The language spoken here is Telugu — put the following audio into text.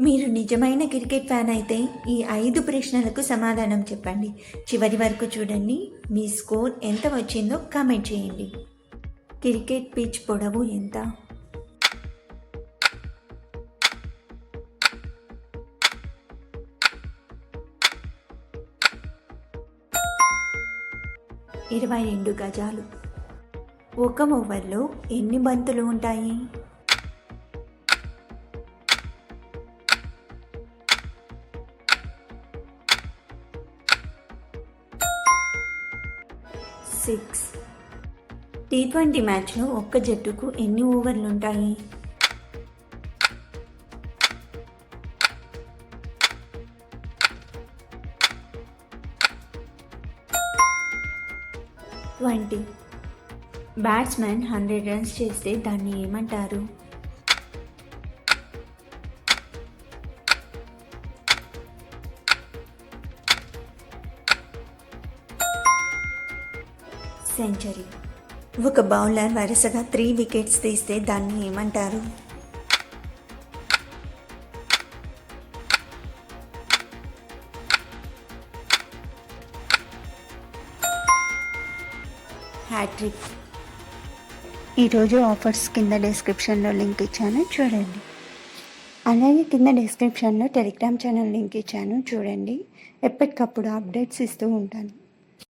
మీరు నిజమైన క్రికెట్ ఫ్యాన్ అయితే ఈ 5 ప్రశ్నలకు సమాధానం చెప్పండి. చివరి వరకు చూడండి. మీ స్కోర్ ఎంత వచ్చిందో కామెంట్ చేయండి. క్రికెట్ పిచ్ పొడవు ఎంత? (22 గజాలు). ఒక ఓవర్లో ఎన్ని బంతులు ఉంటాయి? 6. T20 మ్యాచ్లో ఒక్క జట్టుకు ఎన్ని ఓవర్లు ఉంటాయి? 20. బ్యాట్స్మెన్ 100 రన్స్ చేస్తే దాన్ని ఏమంటారు? సెంచరీ. ఒక బౌలర్ వరుసగా 3 వికెట్స్ తీస్తే దాన్ని ఏమంటారు? హ్యాట్రిక్. ఈరోజు ఆఫర్స్ కింద డిస్క్రిప్షన్లో లింక్ ఇచ్చాను, చూడండి. అలాగే కింద డిస్క్రిప్షన్లో టెలిగ్రామ్ ఛానల్ లింక్ ఇచ్చాను, చూడండి. ఎప్పటికప్పుడు అప్డేట్స్ ఇస్తూ ఉంటాను.